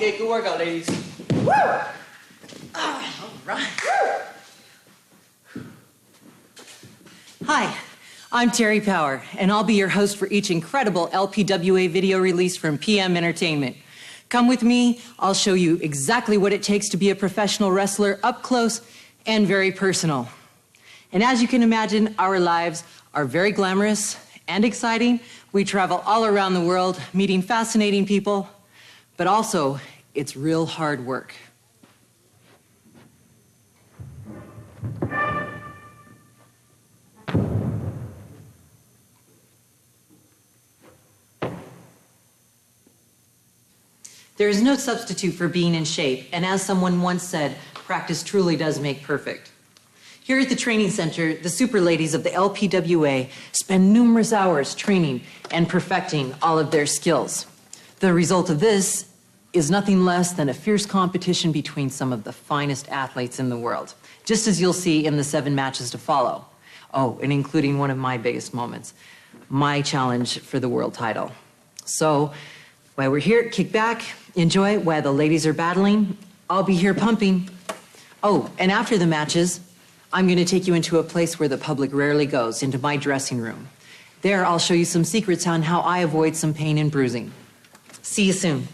Okay, good workout, ladies. Woo! All right. Hi, I'm Terry Power, and I'll be your host for each incredible LPWA video release from PM Entertainment. Come with me, I'll show you exactly what it takes to be a professional wrestler up close and very personal. And as you can imagine, our lives are very glamorous and exciting. We travel all around the world, meeting fascinating people, but also, it's real hard work. There is no substitute for being in shape, and as someone once said, practice truly does make perfect. Here at the training center, the super ladies of the LPWA spend numerous hours training and perfecting all of their skills. The result of this is nothing less than a fierce competition between some of the finest athletes in the world, just as you'll see in the 7 matches to follow. Oh, and including one of my biggest moments, my challenge for the world title. So, while we're here, kick back, enjoy while the ladies are battling. I'll be here pumping. Oh, and after the matches, I'm going to take you into a place where the public rarely goes, into my dressing room. There, I'll show you some secrets on how I avoid some pain and bruising. See you soon.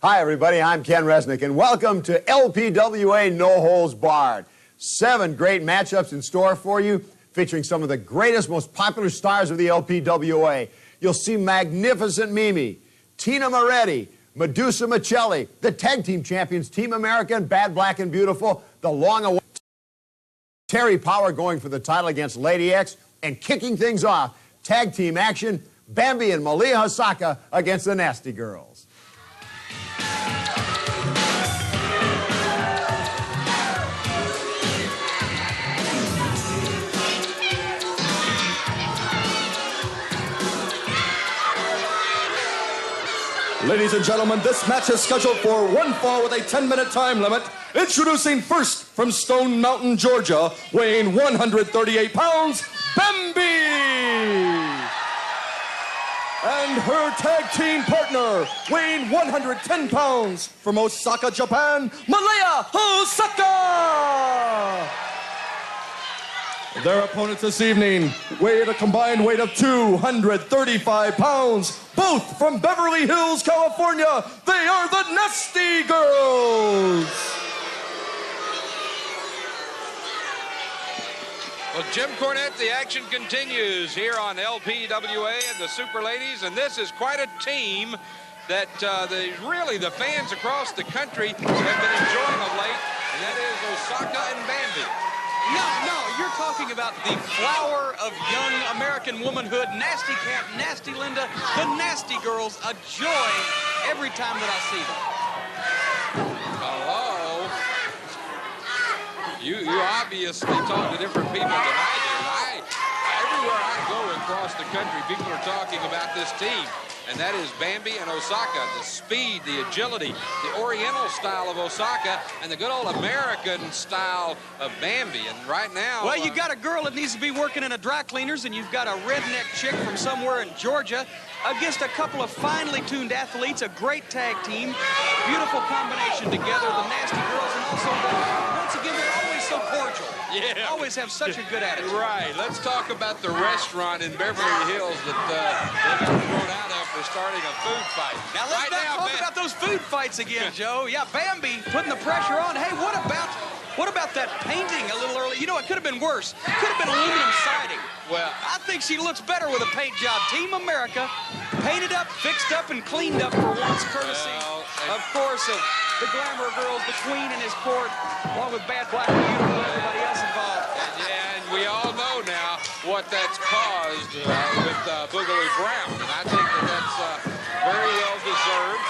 Hi, everybody. I'm Ken Resnick, and welcome to LPWA No Holds Barred. 7 great matchups in store for you, featuring some of the greatest, most popular stars of the LPWA. You'll see magnificent Mimi, Tina Moretti, Medusa Michelli, the tag team champions Team America and Bad Black and Beautiful, the long-awaited Terry Power going for the title against Lady X, and kicking things off, tag team action, Bambi and Malia Hosaka against the Nasty Girls. Ladies and gentlemen, this match is scheduled for 1 fall with a 10-minute time limit. Introducing first from Stone Mountain, Georgia, weighing 138 pounds, Bambi! And her tag team partner, weighing 110 pounds, from Osaka, Japan, Malia Hosaka! Their opponents this evening weigh a combined weight of 235 pounds, both from Beverly Hills, California. They are the Nasty Girls. Well, Jim Cornette, the action continues here on LPWA and the Super Ladies, and this is quite a team that really the fans across the country have been enjoying of late, and that is Osaka and Bambi. No, you're talking about the flower of young American womanhood, Nasty Cat, Nasty Linda, the Nasty Girls, a joy every time that I see them. Hello. You obviously talk to different people than I do. Everywhere I go across the country, people are talking about this team. And that is Bambi and Osaka, the speed, the agility, the Oriental style of Osaka, and the good old American style of Bambi. And right now... Well, you got a girl that needs to be working in a dry cleaners, and you've got a redneck chick from somewhere in Georgia against a couple of finely tuned athletes, a great tag team, beautiful combination together, the Nasty Girls, and also, once again, they're always so cordial. Yeah. Always have such a good attitude. Right. Let's talk about the restaurant in Beverly Hills that they got thrown out of for starting a food fight. Now, let's not talk about those food fights again, Joe. Yeah, Bambi putting the pressure on. Hey, what about that painting a little early? You know, it could have been worse. It could have been aluminum siding. Well, I think she looks better with a paint job. Team America, painted up, fixed up, and cleaned up for once, courtesy, of course, of the Glamour Girls, the Queen and his court, along with Bad Black and Beautiful, and everybody else involved. And we all know now what that's caused with Boogaloo Brown, and I think that's very well deserved.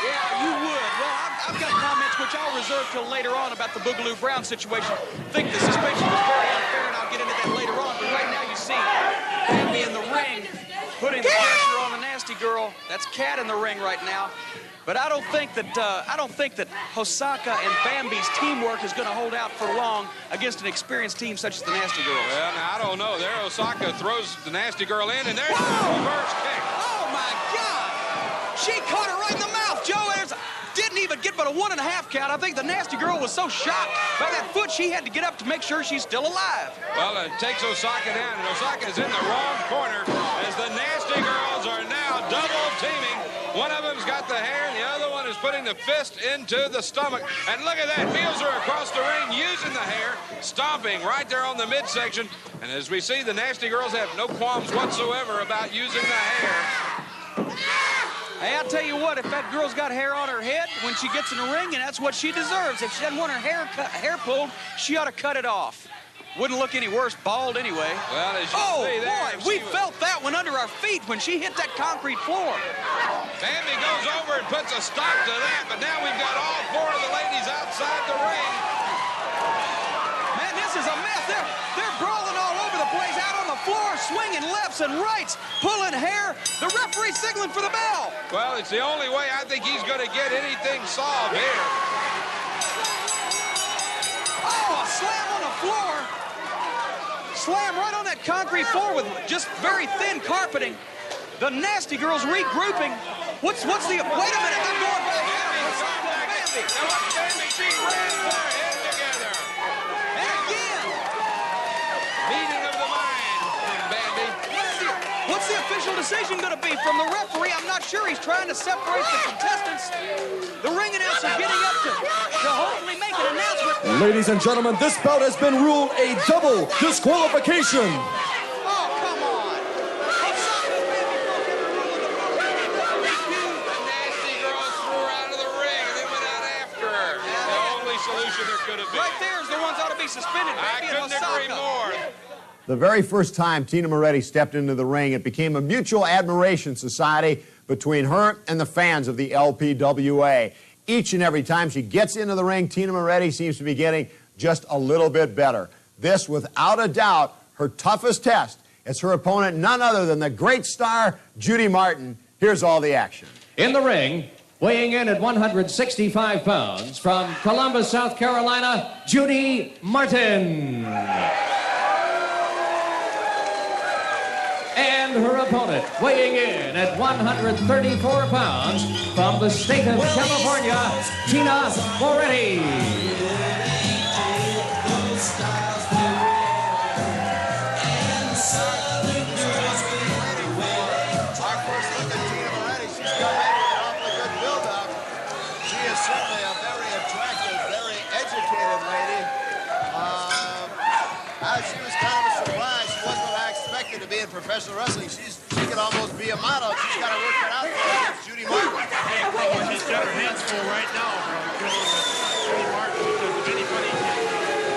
Yeah, you would. Well, I've got comments which I'll reserve till later on about the Boogaloo Brown situation. I think the suspension was very unfair, and I'll get into that later on. But right now you see Bambi in the ring putting the pressure on the Nasty Girl. bell. That's Cat in the ring right now. But I don't think that Hosaka and Bambi's teamwork is going to hold out for long against an experienced team such as the Nasty Girls. Well, now, I don't know. There, Osaka throws the Nasty Girl in, and there's the reverse kick. Oh, my God! She caught her right in the mouth, Joe. Didn't even get but a 1.5 count. I think the Nasty Girl was so shocked by that foot, she had to get up to make sure she's still alive. Well, it takes Osaka down, and Osaka is in the wrong corner as the Nasty Girls are now double teaming. One of them's got the hair, and the other one is putting the fist into the stomach. And look at that, wheels are across the ring using the hair, stomping right there on the midsection. And as we see, the Nasty Girls have no qualms whatsoever about using the hair. Hey, I'll tell you what, if that girl's got hair on her head when she gets in the ring, and that's what she deserves. If she doesn't want her hair pulled, she ought to cut it off. Wouldn't look any worse bald anyway. Well, as you see there, boy, we felt that one under our feet when she hit that concrete floor. Bambi goes over and puts a stop to that, but now we've got all 4 of the ladies outside the ring. Man, this is a mess. They're brawling all over the place, out on the floor, swinging lefts and rights, pulling hair. The referee's signaling for the bell. Well, it's the only way I think he's going to get anything solved here. Oh, a slam on the floor. Slam right on that concrete floor with just very thin carpeting. The Nasty Girls regrouping. What's the, wait a minute, they're going back. Bambi. Now watch Bambi, she ran their head together. And again. Meeting of the mind from Bambi. What's the official decision going to be from the referee? I'm not sure. He's trying to separate the contestants. The ring announcer getting up to hopefully make an announcement. Ladies and gentlemen, this bout has been ruled a double disqualification. Oh, come on. The Nasty Girls threw her out of the ring and then went out after her. The only solution there could have been. Right there is the ones ought to be suspended. I Bambi and couldn't agree Hosaka. more. The very first time Tina Moretti stepped into the ring, it became a mutual admiration society between her and the fans of the LPWA. Each and every time she gets into the ring, Tina Moretti seems to be getting just a little bit better. This, without a doubt, her toughest test as her opponent, none other than the great star, Judy Martin. Here's all the action. In the ring, weighing in at 165 pounds, from Columbus, South Carolina, Judy Martin. And her opponent, weighing in at 134 pounds, from the state of California, Tina Moretti. Our first look at Tina Moretti, she's come in with an awfully good build-up. She is certainly a very attractive, very educated lady. She was kind of a surprise. She wasn't what I expected to be in professional wrestling. She could almost be a model. She's got to work it out for her against Judy Martin. She's got her hands full right now from dealing with Judy Martin, because if anybody can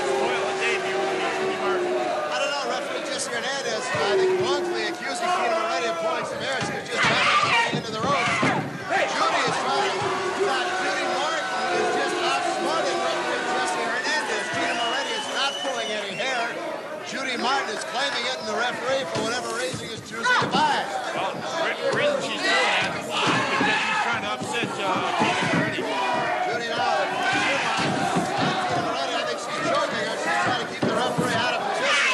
spoil a debut, it would be Judy Martin. I don't know, referee Jesse Hernandez, I think wrongfully accusing Tina Moretti of pulling some hair. She was just bouncing into the ropes. Judy is trying to, Judy Martin is just outsmarting referee Jesse Hernandez. Tina Moretti is not pulling any hair. Judy Martin is claiming it, and the referee, for whatever reason, is choosing to buy it. Well, the reason she's doing that is because she's trying to upset Tina Moretti. Judy now, Tina Moretti, I think she's choking her. She's trying to keep the referee out of position.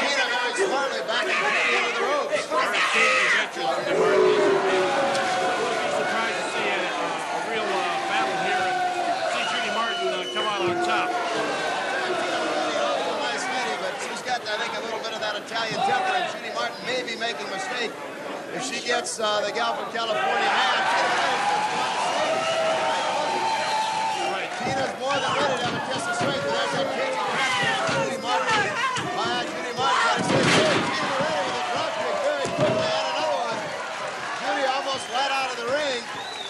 Tina very smartly backing Judy into the ropes. Her escape is excellent from the Martin. Wouldn't be surprised to see a real battle here and see Judy Martin come out on top. I think a little bit of that Italian temper, and Judy Martin may be making a mistake if she gets the gal from California mad. Tina's more than ready to have a test of strength, but there's that cagey crap from Judy Martin. Judy Martin got to say, Tina Moretti with a drop kick very quickly, and another one. Judy almost right out of the ring.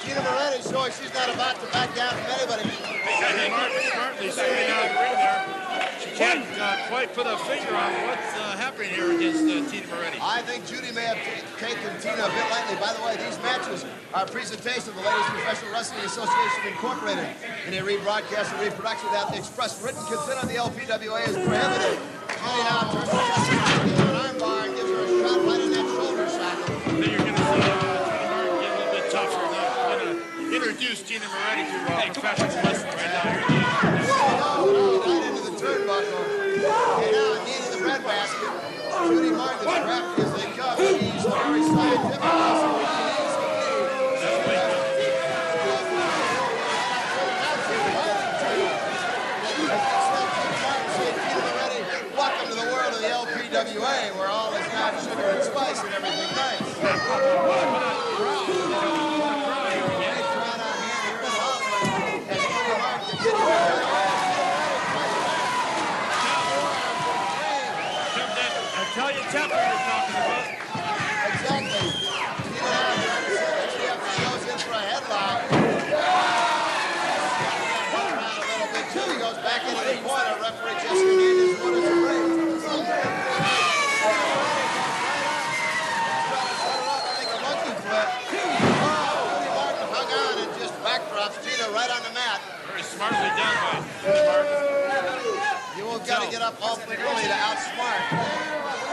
Tina Moretti showing she's not about to back down from anybody. Judy Martin smartly stepping out of the ring there. She can't quite put a finger on what's happening here against Tina Moretti. I think Judy may have taken Tina a bit lightly. By the way, these matches are a presentation of the Ladies Professional Wrestling Association Incorporated. Any rebroadcast or reproduction without the express written consent of the LPWA is prohibited. Judy now turns to Jesse an arm bar and gives her a shot right in that shoulder socket. Then you're going to see Judy Martin Judy Martin, as crafty as they come, she's very scientific. Also, welcome to the world of the LPWA, where all is not sugar and spice and everything nice. Italian temper you're talking about. Exactly. She goes in for a headlock. Around a little bit too. He goes back into the corner. Referee Jesse Hernandez orders a break. I think a monkey flip. Judy Martin hung on and just backdrops Tina right on the mat. Very smartly done by Judy Martin. You won't got to get up awfully early to outsmart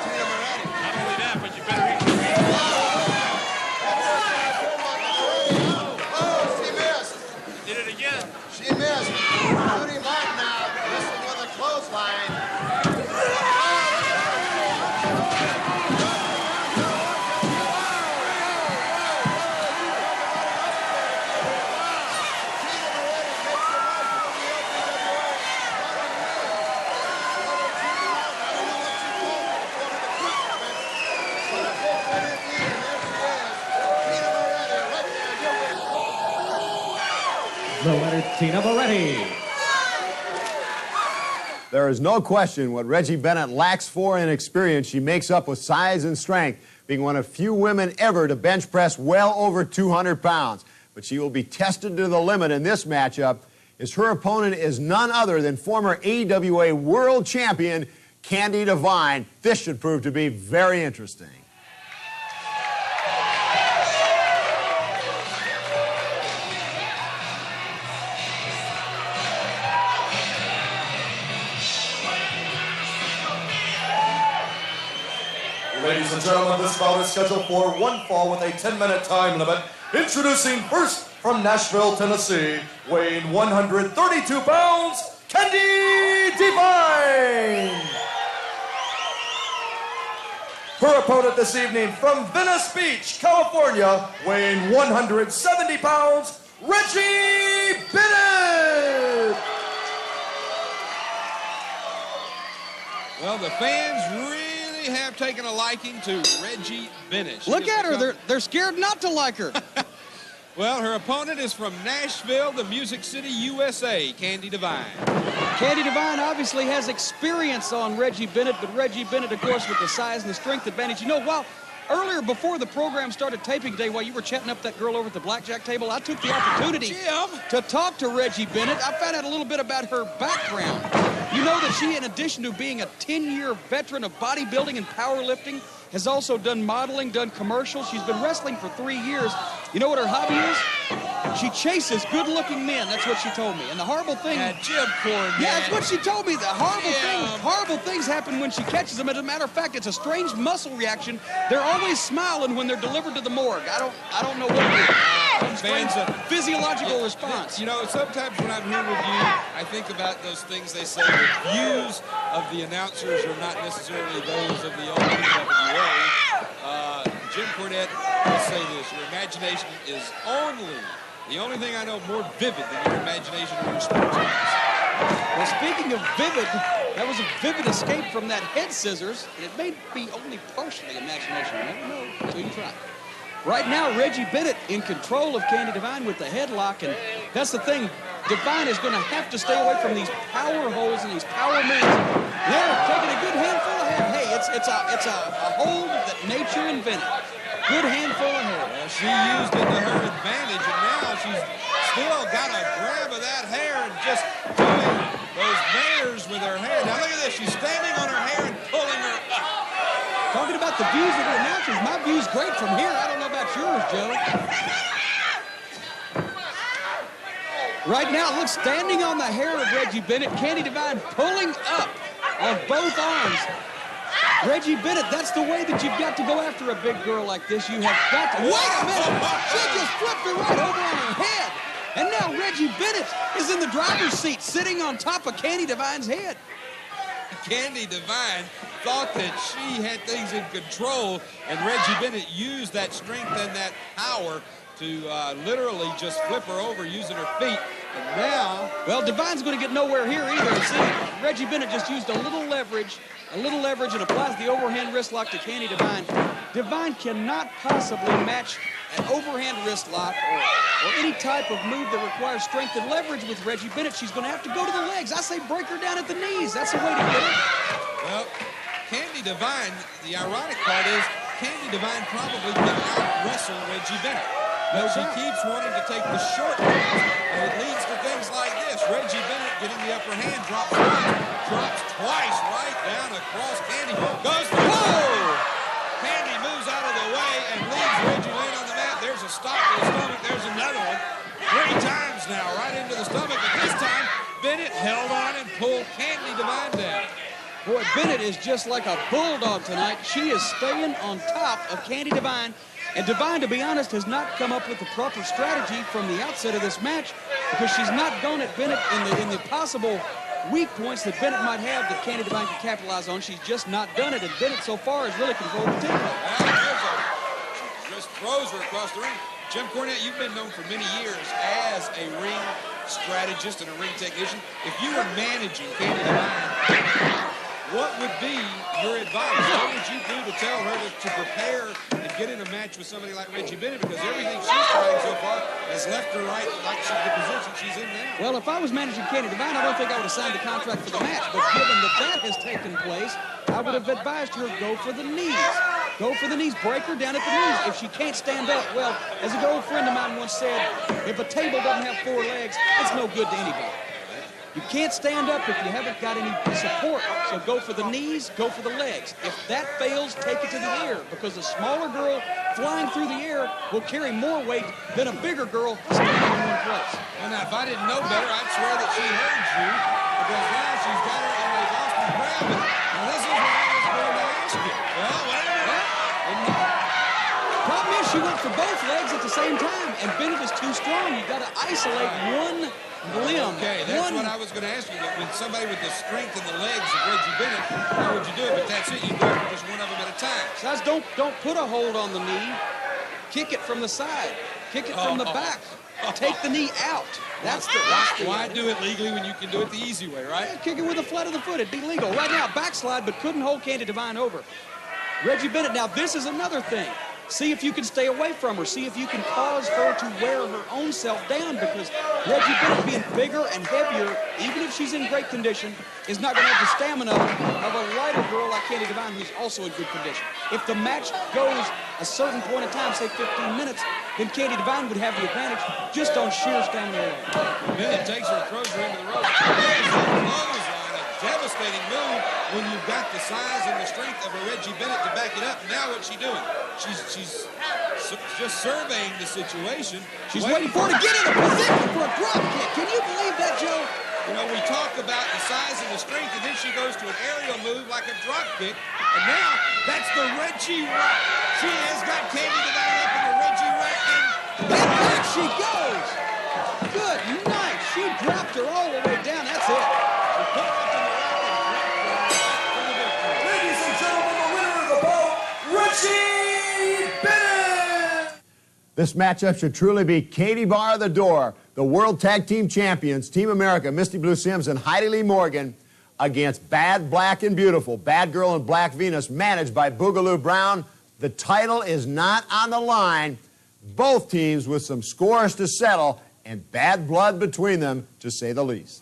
Tina Moretti. Not only that, but you better eat. Oh, she missed. Did it again. She missed. Judy Martin now missing with a clothesline. The winner, Tina Moretti. There is no question what Reggie Bennett lacks for in experience, she makes up with size and strength, being one of few women ever to bench press well over 200 pounds. But she will be tested to the limit in this matchup, as her opponent is none other than former AWA World Champion Candy Devine. This should prove to be very interesting. Ladies and gentlemen, this bout is scheduled for one fall with a 10-minute time limit. Introducing first from Nashville, Tennessee, weighing 132 pounds, Candy Devine. Her opponent this evening from Venice Beach, California, weighing 170 pounds, Reggie Bennett. Well, the fans really have taken a liking to Reggie Bennett. Look at her. They're scared not to like her. Well, her opponent is from Nashville, the Music City, USA, Candy Devine. Candy Devine obviously has experience on Reggie Bennett, but Reggie Bennett, of course, with the size and the strength advantage. You know, while earlier before the program started taping today, while you were chatting up that girl over at the blackjack table, I took the opportunity to talk to Reggie Bennett. I found out a little bit about her background. You know that she, in addition to being a 10-year veteran of bodybuilding and powerlifting, has also done modeling, done commercials. She's been wrestling for 3 years. You know what her hobby is? She chases good-looking men. That's what she told me. And the horrible thing... Jim Cornette. Yeah, that's what she told me. The horrible things happen when she catches them. As a matter of fact, it's a strange muscle reaction. They're always smiling when they're delivered to the morgue. I don't know what it is. Some strange physiological response. You know, sometimes when I'm here with you, I think about those things they say. The views of the announcers are not necessarily those of the LPWA. Jim Cornette will say this: your imagination is the only thing I know more vivid than your imagination or your sports eyes. Well, speaking of vivid, that was a vivid escape from that head scissors, and it may be only partially imagination. You never know until you try. Right now, Reggie Bennett in control of Candy Devine with the headlock, and that's the thing. Devine is going to have to stay away from these power holds and these power moves. They're taking a good handful of hair. Hey, it's a hold that nature invented. Good handful of hair. Well, she used it to her advantage, and now she's still got a grab of that hair and just doing those mares with her hair. Now look at this. She's standing on her hair and pulling her up. Talking about the views of the announcers, my view's great from here. I don't know about yours, Joe. Right now, look, standing on the hair of Reggie Bennett, Candy Devine pulling up on both arms. Reggie Bennett, that's the way that you've got to go after a big girl like this. You have got to... Wait a minute! She just flipped her right over on her head. And now Reggie Bennett is in the driver's seat, sitting on top of Candy Devine's head. Candy Devine thought that she had things in control, and Reggie Bennett used that strength and that power to literally just flip her over using her feet. And now, well, Devine's going to get nowhere here either. See, Reggie Bennett just used a little leverage, and applies the overhand wrist lock to Candy Devine. Devine cannot possibly match an overhand wrist lock or any type of move that requires strength and leverage with Reggie Bennett. She's going to have to go to the legs. I say break her down at the knees. That's the way to get her. Well, Candy Devine, the ironic part is Candy Devine probably can out-wrestle Reggie Bennett. But she keeps wanting to take the short route, and it leads to things like this. Reggie Bennett getting the upper hand, drops twice right down across Candy. Goes for whoa! Candy moves out of the way and leaves Reggie laying on the mat. There's a stop to the stomach. There's another one. 3 times now, right into the stomach. But this time, Bennett held on and pulled Candy Devine down. Boy, Bennett is just like a bulldog tonight. She is staying on top of Candy Devine. And Devine, to be honest, has not come up with the proper strategy from the outset of this match, because she's not gone at Bennett in the possible weak points that Bennett might have that Candy Devine can capitalize on. She's just not done it, and Bennett so far has really controlled the tempo. She just throws her across the ring. Jim Cornette, you've been known for many years as a ring strategist and a ring technician. If you were managing Candy Devine, what would be your advice? What would you do to tell her to prepare and get in a match with somebody like Reggie Bennett? Because everything she's trying so far has left her right like the position she's in now. Well, if I was managing Candy Devine, I don't think I would have signed the contract for the match. But given that has taken place, I would have advised her go for the knees. Go for the knees. Break her down at the knees. If she can't stand up, well, as a good old friend of mine once said, if a table doesn't have 4 legs, it's no good to anybody. You can't stand up if you haven't got any support. So go for the knees, go for the legs. If that fails, take it to the ear, because a smaller girl flying through the air will carry more weight than a bigger girl standing in one place. Well, now, if I didn't know better, I'd swear that she heard you, because now she's got her in a Boston Crab. Now, this is what I was going to ask you. Well, wait a minute. Problem is, she went for both legs at the same time, and Bennett is too strong. You've got to isolate one limb. Okay, that's what I was going to ask you. With somebody with the strength in the legs of Reggie Bennett, how would you do it? But that's it. You go for just one of them at a time. Guys, don't put a hold on the knee. Kick it from the side. Kick it from the back. Take the knee out. That's the why do it legally when you can do it the easy way, right? Yeah, kick it with the flat of the foot. It'd be legal. Right now, backslide, but couldn't hold Candy Devine over. Reggie Bennett, now this is another thing. See if you can stay away from her. See if you can cause her to wear her own self down, because Reggie Bennett, being bigger and heavier, even if she's in great condition, is not going to have the stamina of a lighter girl like Candy Devine, who's also in good condition. If the match goes a certain point in time, say 15 minutes, then Candy Devine would have the advantage just on sheer stamina alone. Bennett takes her and throws her into the ropes. Clothesline, a devastating move when you've got the size and the strength of a Reggie Bennett to back it up. Now what's she doing? She's just surveying the situation. She's waiting for her to get in a position for a drop kick. Can you believe that, Joe? You know, we talk about the size and the strength, and then she goes to an aerial move like a drop kick. And now, that's the Reggie rack. She has got Candy Devine up in the Reggie rack, and back she goes. Good night. She dropped her all the way down. That's it. Ladies and gentlemen, the winner of the bout, Reggie Bennett! This matchup should truly be Katie Bar the Door, the World Tag Team Champions, Team America, Misty Blue Sims and Heidi Lee Morgan, against Bad Black and Beautiful, Bad Girl and Black Venus, managed by Boogaloo Brown. The title is not on the line. Both teams with some scores to settle and bad blood between them, to say the least.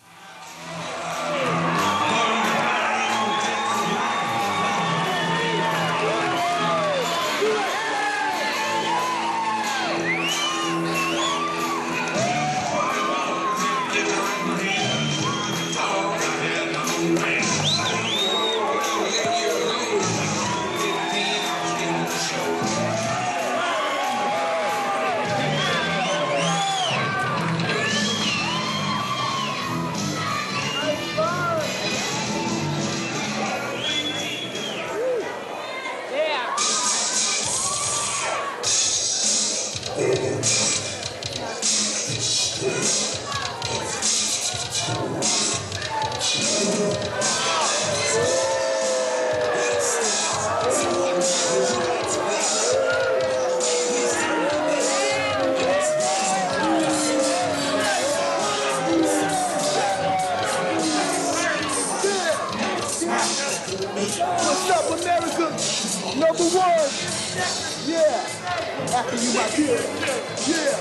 What's up, America? Number one. Yeah. After you, my kid. Yeah.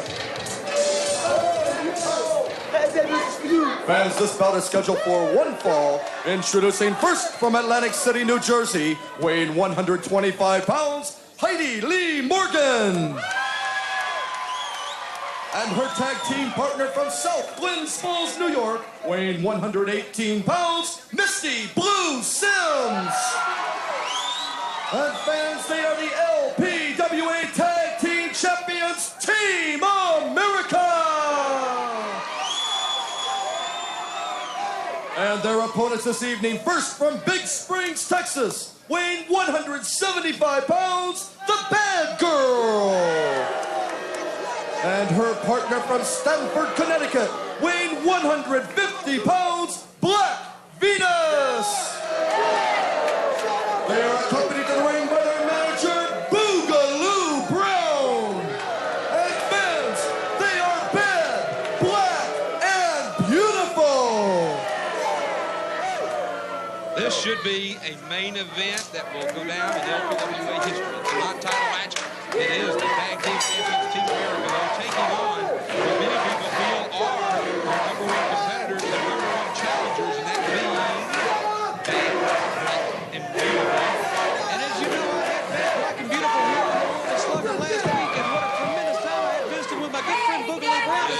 Hey, this is for you. Fans, this bout is scheduled for one fall. Introducing first from Atlantic City, New Jersey, weighing 125 pounds, Heidi Lee Morgan. And her tag team partner from South Glens Falls, New York, weighing 118 pounds, Misty Blue Sims. And fans, they are the LPWA Tag Team Champions, Team America. And their opponents this evening, first from Big Springs, Texas, weighing 175 pounds, the Bad Girl. And her partner from Stamford, Connecticut, weighing 150 pounds, Black Venus. They are accompanied to the ring by their manager, Boogaloo Brown. And fans, they are bad, black, and beautiful. This should be a main event that will go down in LPWA history. It's a non-title match. It is the Tag Team Champions, Team America, though, taking on what many people feel are their number one competitors, their number one challengers, and that being Bad, Black, and Beautiful. And as you know, I had Bad, Black, and Beautiful here on the Slugger last week, and what a tremendous time I had visiting with my good friend Boogaloo Brown.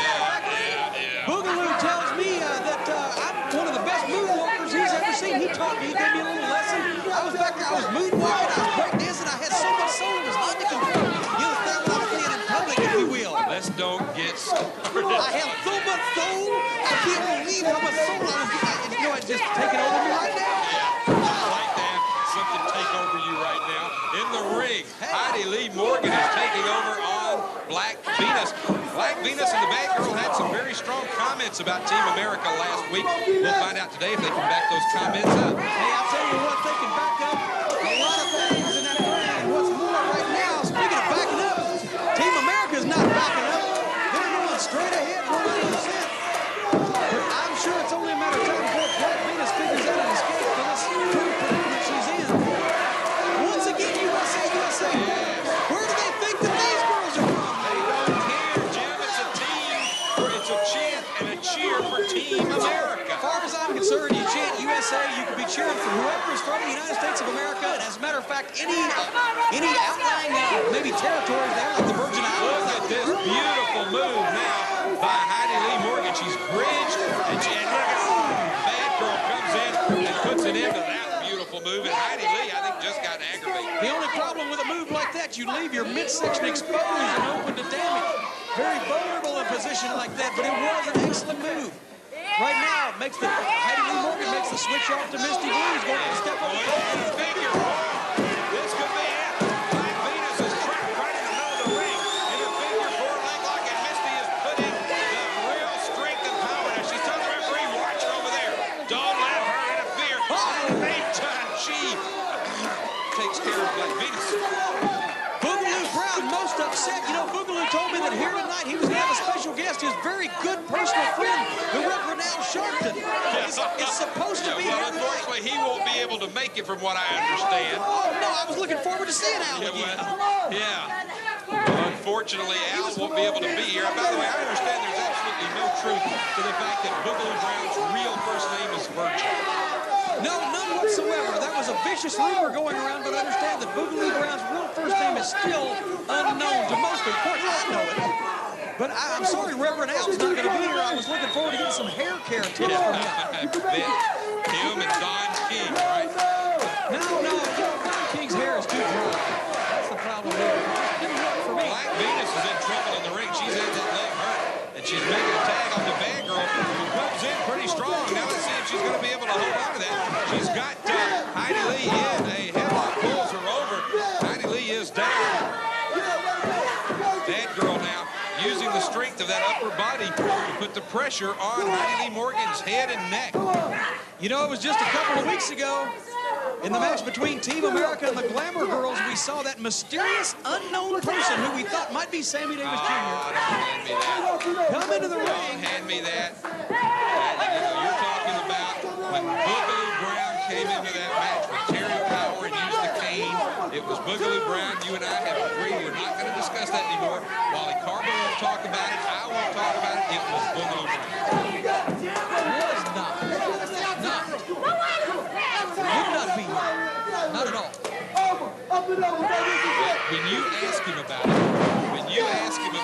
Boogaloo tells me that I'm one of the best moonwalkers he's ever seen. He taught me, he gave me a little lesson. I was back there, I was moonwalking, I was breakdancing, I had so much soul in his mind to control. You understand what I'm saying in public, if you will. Let's don't get started. I have so much soul, I can't believe how much soul I was getting. You know, it's just taking over me right now. I like that. Something take over you right now. In the ring, Heidi Lee Morgan is taking over on Black Venus. Black Venus and the Bad Girl had some very strong comments about Team America last week. We'll find out today if they can back those comments up. Hey, I'll tell you what, they can back up a lot of things in that ring. And what's more right now, speaking of backing up, Team America's not backing up. They're going straight ahead, 100%. But I'm sure it's only a matter of time before Black Venus figures out an escape for this predicament she's in. Once again, USA. Where do they think that these girls are from? They don't care, Jim. It's a team. It's a chant and a cheer for Team America. As far as I'm concerned, you chant USA, you could be cheering for whoever is from the United States of America. And as a matter of fact, any outlying maybe territories there, like the Virgin Islands. Look at this beautiful move now by Heidi Lee Morgan. She's bridged, and look at Bad Girl comes in and puts it into that beautiful move. And Heidi Lee, I think, just got aggravated. The only problem with a move like that, you leave your midsection exposed and open to damage. Very vulnerable in a position like that, but it was an excellent move. Right now, Heidi Lee Morgan makes the switch off to Misty Blue. He's going to step up. Figure. This could be it. Black Venus is trapped right in the middle of the ring in a figure four leg lock, and Misty has put in the real strength and power. Now she's telling the referee, watch her over there. Don't let her interfere. In the meantime, she takes care of Black Venus. Boogaloo Brown most upset. You know, Boogaloo told me that here tonight he was going to have a special guest, his very good personal friend, the Reverend Al Sharpton. It's supposed to be here tonight. Unfortunately, he won't be able to make it from what I understand. Oh, no, I was looking forward to seeing Al again. Unfortunately, Al won't be able to be here. By the way, I understand there's absolutely no truth to the fact that Boogaloo Brown's real first name is Virgil. No, none whatsoever. That was a vicious rumor going around, but I understand that Boogaloo Brown's real first name is still unknown to most. Of course, I know it. But I'm sorry, Reverend Al's not going to be here. I was looking forward to getting some hair care tips from him. Him and Don King, right? No, Don King's hair is too dry. That's the problem there. It didn't work for me. Black Venus is in trouble in the ring. She's had that leg hurt, and she's making a tag on the Bad Girl, who comes in pretty strong. Now let's see if she's going to be able to hold on to that. She's got Heidi Lee in. A headlock pulls her over. Heidi Lee is down. Bad Girl now using the strength of that upper body to put the pressure on Heidi Lee Morgan's head and neck. You know, it was just a couple of weeks ago In the match between Team America and the Glamour Girls, we saw that mysterious, unknown person who we thought might be Sammy Davis Jr. Don't hand me that. Come into the Don't ring. hand me that. You're talking about when Boogaloo Brown came into that match with Terry Power and used the cane. It was Boogaloo Brown. You and I have agreed we're not going to discuss that anymore. Wally Carver won't talk about it. I won't talk about it. It was Boogaloo Brown. It was not. You did not beat him. Not at all. When you ask him about it, you ask him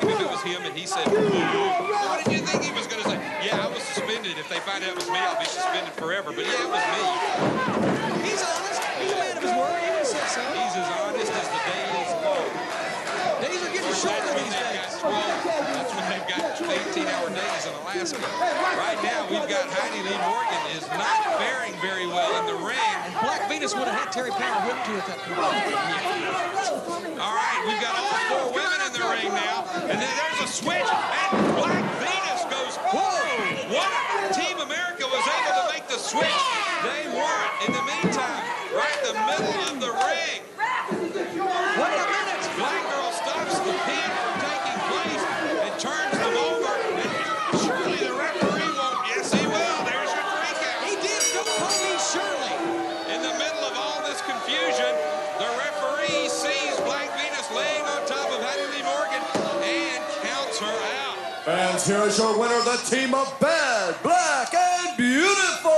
if it was him, and he said, what did you think he was going to say? Yeah, I was suspended. If they find out it was me, I'll be suspended forever. But yeah, it was me. He's honest. He's a man of his word. He even said so. He's as honest as the day is long. Days are getting shorter these days. That's when they've got 18-hour days in Alaska. Right now, we've got Heidi Lee Morgan is not faring very well in the ring. And Black Venus would have had Terry Power whipped to at that point. All right, we've got all 4 women in the ring now. And then there's a switch, and Black Venus goes, whoa! What? Team America was able to make the switch. They weren't. In the meantime, right in the middle of the ring. Wait a minute. Black Girl stops the pin from taking place and turns them over. And surely the referee won't. Yes, he will. There's your 3 count. He did. Don't call me Shirley. In the middle of all this confusion, the referee sees Black Venus laying on top of Heidi Lee Morgan and counts her out. Fans, here is your winner, the team of Bad, Black, and Beautiful.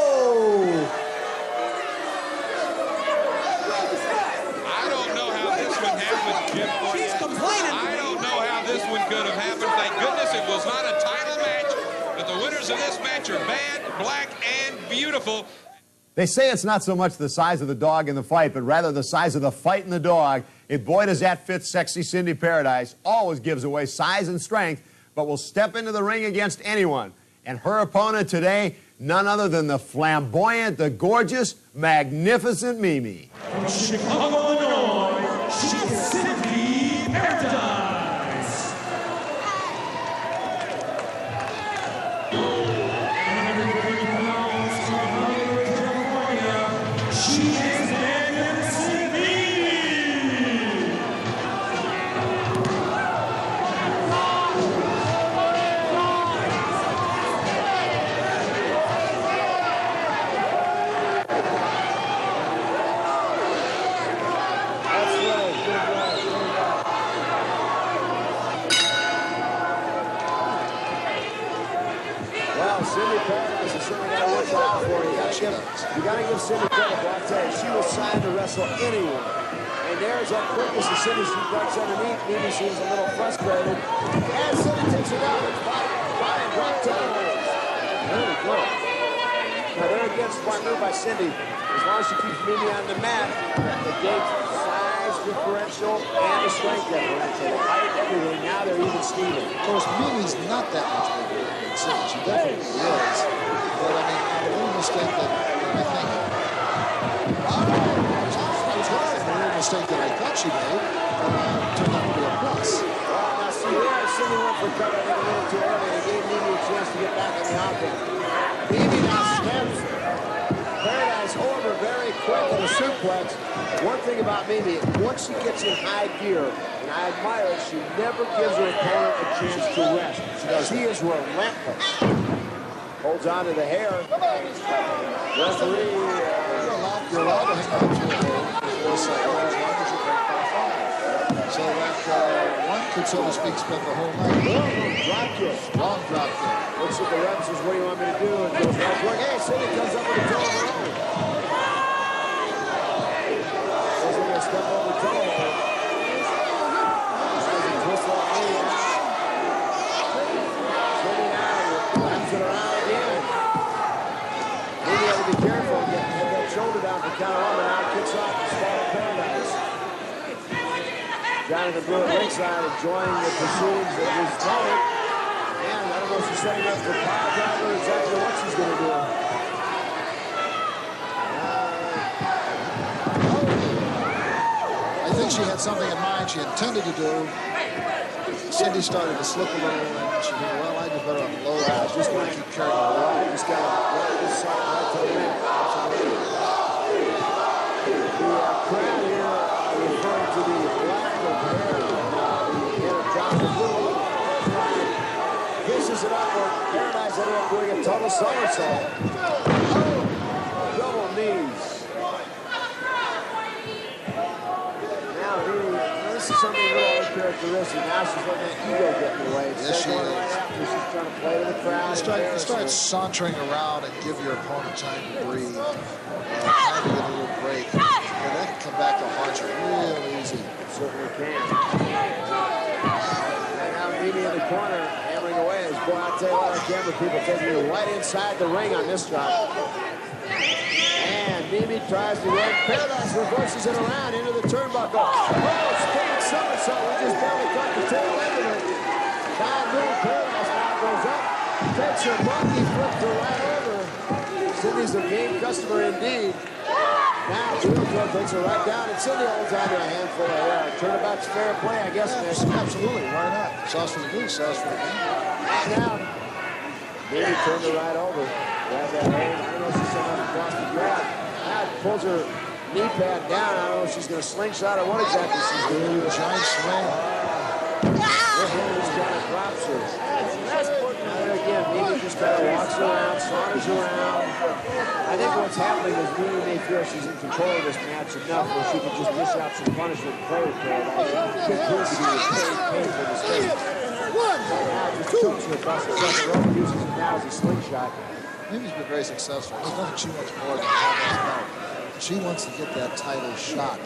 I don't know how this one happened, Jim Cornette. She's complaining. I don't know how this one could have happened. Thank goodness it was not a title match. But the winners of this match are Bad, Black, and Beautiful. They say it's not so much the size of the dog in the fight, but rather the size of the fight in the dog. And boy, does that fit sexy Cindy Paradise. Always gives away size and strength, but will step into the ring against anyone. And her opponent today, none other than the flamboyant, the gorgeous, magnificent Mimi. From Chicago, Illinois, she's Cindy Paradise. She is magnificent Mimi. Well, Cindy Paradise is certainly got to work it out for you. You got to give Cindy credit, but I'll tell you, she was signed to wrestle anyone. And there's that quickness as Cindy she ducks underneath. Mimi seems a little frustrated. And Cindy takes it out. It's by and drop toe. Very good. Now there again, smart move by Cindy. As long as she keeps Mimi on the mat, the gate size differential and the strength differential, the height, everything. Now they're even Steven. Of course, Mimi's not that much bigger than Cindy. She definitely is. But I mean, a little mistake that I think. A little mistake that I thought she made turned out to be a plus. Now see there, Cindy went for cover a little too early and gave Mimi a chance to get back on the offense. Mimi now steps Paradise over very quick in a suplex. One thing about Mimi, once she gets in high gear, and I admire it, she never gives her opponent a chance to rest. She is relentless. Holds on to the hair. Referee. You're allowed to hang on to it for a second as long as you break by 5. So that one could, so to speak, spend the whole night. Drop kick. Strong drop kick. Looks at the ref, says, what do you want me to do? And goes, well, hey, Cindy comes up with a toe of her own. Says they're going to step over the toe. Says he twists that knee out. Cindy now wraps it around again. Maybe you have to be careful. Get that shoulder down for count one, and now kicks off the Sparta Paradise. Jonathan Brewer ringside enjoying the proceedings of his opponent. And I don't know if she's setting up for power driver or exactly what she's going to do. I think she had something in mind she intended to do. Cindy started to slip a little, and she said, well, I just better unload. Just want to keep carrying the rope. Just got to let this side right to the ring. somersault. Oh, double knees. Now, really, this is something a little uncharacteristic. Now she's letting that ego get in the way. Yes, she is. Right after, she's trying to play to the crowd. You start sauntering around and give your opponent time to breathe. Time to get a little break. And that can come back to haunt you real easy. Certainly can. And now Mimi in the corner, hammering away. As boy, I'll tell you what, our camera people taking you right inside the ring on this shot. And Mimi tries to win. Paradise reverses it around into the turnbuckle. Oh, spinning somersault. We just barely caught the tail end of it. Don Moon, Paradise now goes up. Takes her monkey, flips her right over. Cindy's a game customer indeed. Now, Wheelthrow takes her right down, and Cindy holds on to a handful of air. Turnabout's fair play, I guess, Miss. Absolutely, why not? Sauce for the goose, sauce for the game. And now, Mimi turned her right over. Grab that hold. I don't know if she's someone across the grab. Now pulls her knee pad down. I don't know if she's going to slingshot or what exactly she's doing. Giant swing. Just kind of drops her. And again, Mimi just kind of walks around, saunters around. I think what's happening is Mimi may feel she's in control of this match enough where she can just dish out some punishment and play with Paradise. It could prove to be a painful mistake. Now just chokes her across the second rope, uses it now as a slingshot. Mimi's been very successful. There's nothing she wants more than to have that belt. She wants to get that title shot.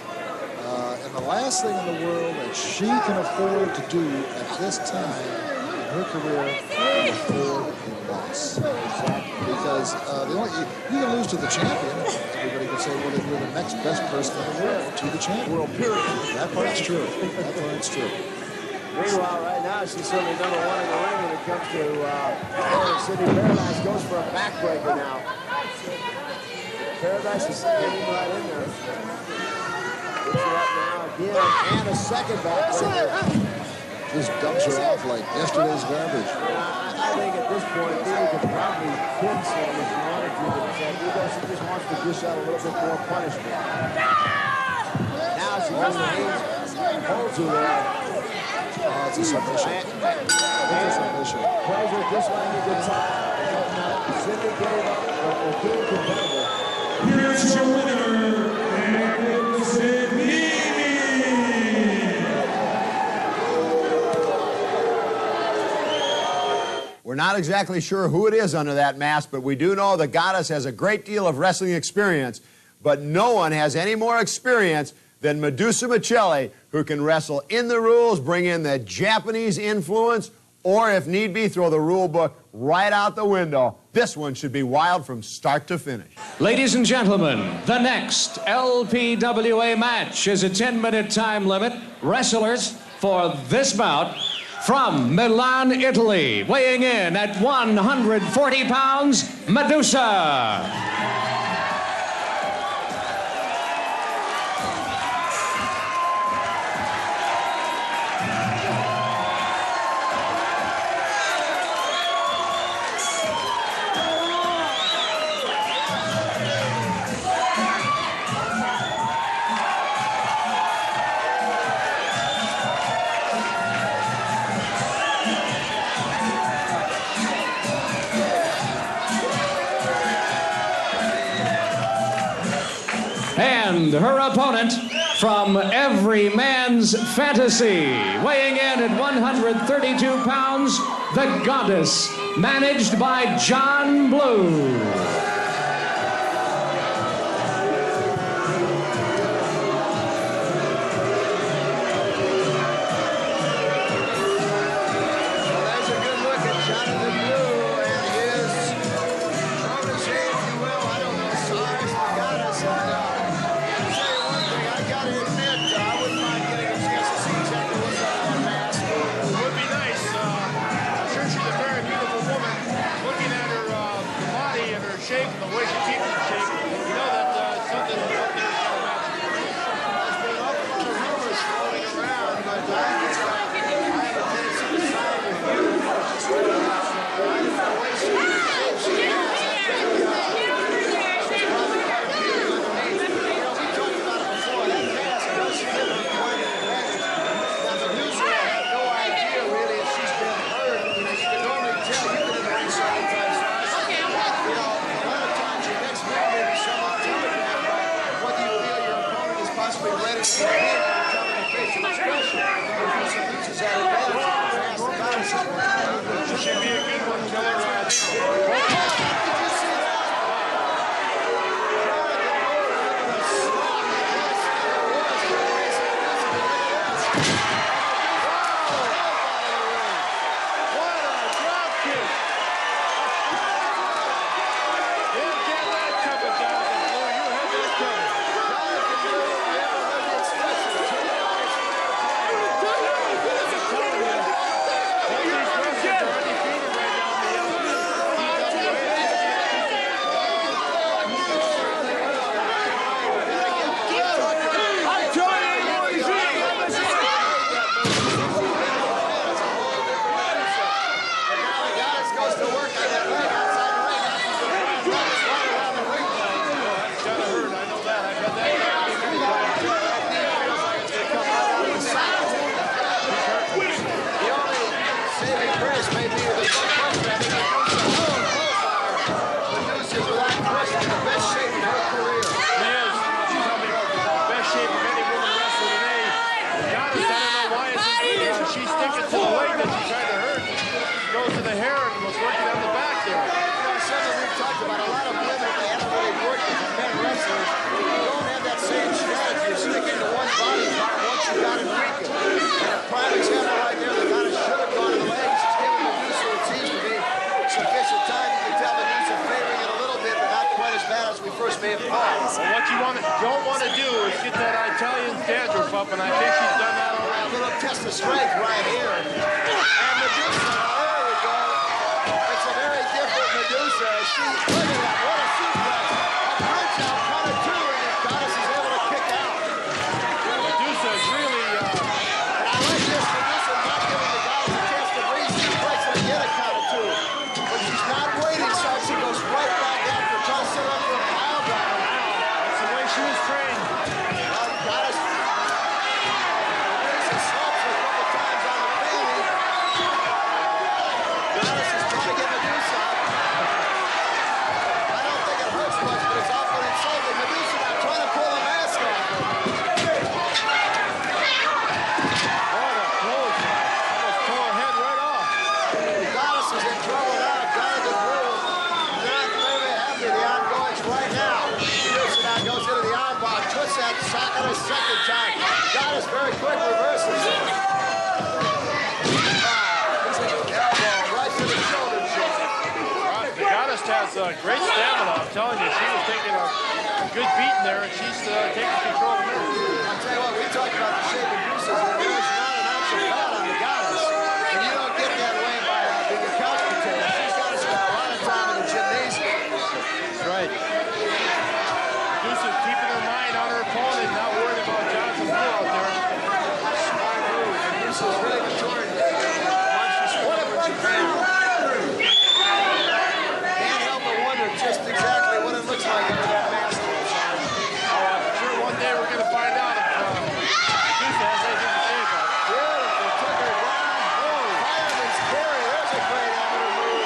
And the last thing in the world that she can afford to do at this time in her career is afford a loss. Because you can lose to the champion. Everybody can say, well, then you're the next best person in the world to the champion. World period. That part's true. That part's true. Meanwhile, right now, she's certainly number one in the ring when it comes to Cindy Paradise. Goes for a backbreaker now. Paradise is getting right in there. Puts her up now again, and a second backbreaker. Just dumps her off like yesterday's garbage. I think at this point, Mimi could probably pin Sam if she wanted to, but she just wants to dish out a little bit more punishment. Now she goes to Hayes, holds her there. Oh, it's a submission. It's a submission. Plays her just like a good time. Cindy gave up, but they're being competitive. Here's your winner, Magnificent Mimi. We're not exactly sure who it is under that mask, but we do know the goddess has a great deal of wrestling experience, but no one has any more experience than Medusa Miceli, who can wrestle in the rules, bring in the Japanese influence, or if need be, throw the rule book right out the window. This one should be wild from start to finish. Ladies and gentlemen, the next LPWA match is a 10-minute time limit. Wrestlers for this bout from Milan, Italy, weighing in at 140 pounds, Medusa. And her opponent from every man's fantasy, weighing in at 132 pounds, the Goddess, managed by John Blue. Shape must be ready to be pinned and coming to facial expression. Medusa loses that advantage. The goddess is Should be a good one, Killer. Did you see that? Don't want to do is get that Italian dandruff up, and I think she's done that already. A little test of strength right here. And Medusa, there we go. It's a very different Medusa. She's, look at that, what a suplex. A punch out, kind of two, and the goddess is able to kick out. Medusa is really, and I like this, Medusa not giving the goddess a chance to breathe. She breaks and get a count of two. But she's not waiting, so she goes right back after, trying to set up for a pile driver. that's the way she was trained. Goddess. Medusa slaps her a couple times on the baby. Goddess is trying to get Medusa up. I don't think it hurts much, but it's awful insulting. Medusa now trying to pull the mask off. What a close. Almost tore her head right off. The goddess is in trouble now. Jonathan Drew not very happy. The ongoings right now. Medusa now goes into the arm bar, twists that socket a second time. Goddess very quick reverses. Elbow right to the shoulder joint. The goddess has great stamina. I'm telling you, she was taking a good beating there, and she's taking control of the match. I'll tell you what, we talked about the shape of Medusa's, and there's not an ounce of fat on the goddess. And you don't get that way by being a couch potato. She's got to spend a lot of time in the gymnasium. That's right. Medusa's keeping her mind on her opponent, not worried about Jonathan Blue out there. Smart move. Medusa's really matured. Once she split up in Japan. Can't help but wonder just exactly what it looks like under that mask. I'm sure one day we're going to find out if Medusa has anything to say about it. Beautiful. Took her down. Oh, fireman's carry. There's a great amateur move.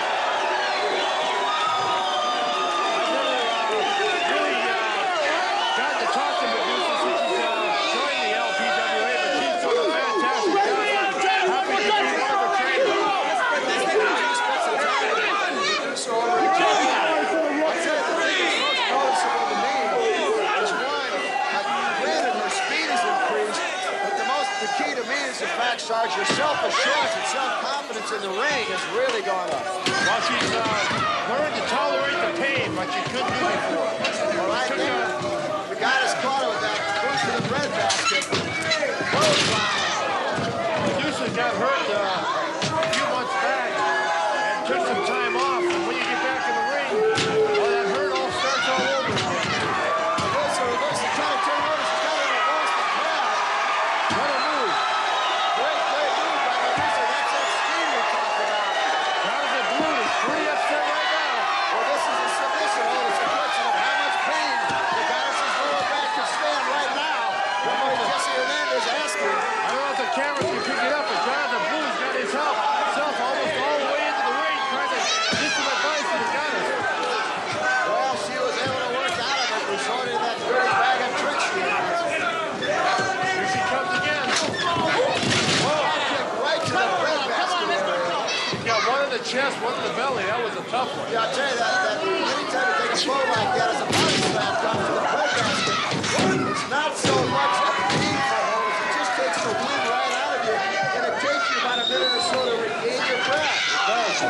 Really got to talk to Medusa since she's joined the LPWA, but she's done a fantastic job. Happy to be one of her trainers. So over the top. I tell you, the thing that's most noticeable to me is one, granted her speed has increased, but the key to me is the fact, Sarge, your self-assurance and self-confidence in the ring has really gone up. Well, she's learned to tolerate the pain like she couldn't do before. Well, right there, the goddess caught her with that boost to the breadbasket. Medusa got hurt a few months back and took some time off. And when you get back in the ring, well, that hurt all starts all over again. Medusa reverses, trying to turn over. She's got her in a Boston crowd. What a move. Great move by Medusa. That's that speed we talked about. Jonathan Blue is pretty upset right now. Well, this is a submission hold. It's a question of how much the chest, one in the belly. That was a tough one. Yeah, I'll tell you that anytime you take a blow like that as a body slam comes to the breakdance, it's not so much a painful hold, it just takes the wind right out of you, and it takes you about a minute or so to regain your breath. It does.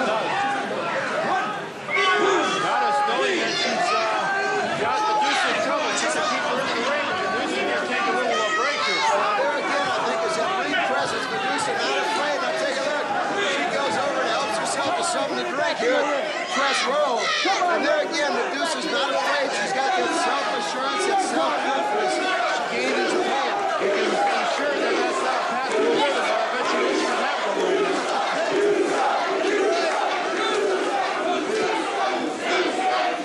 Goddess knowing that she's got Medusa coming, she's going to keep her in the ring. Medusa here take a little break here. There again, I think, is that ring presence. Medusa not afraid. Now take a look. She goes over and helps herself with something to drink here. Press roll. And there again, Medusa's not afraid. She's got that self-assurance, that self-confidence she gained in Japan. You can be sure that that's not a path to a winner, but I bet you wish you could have one right now.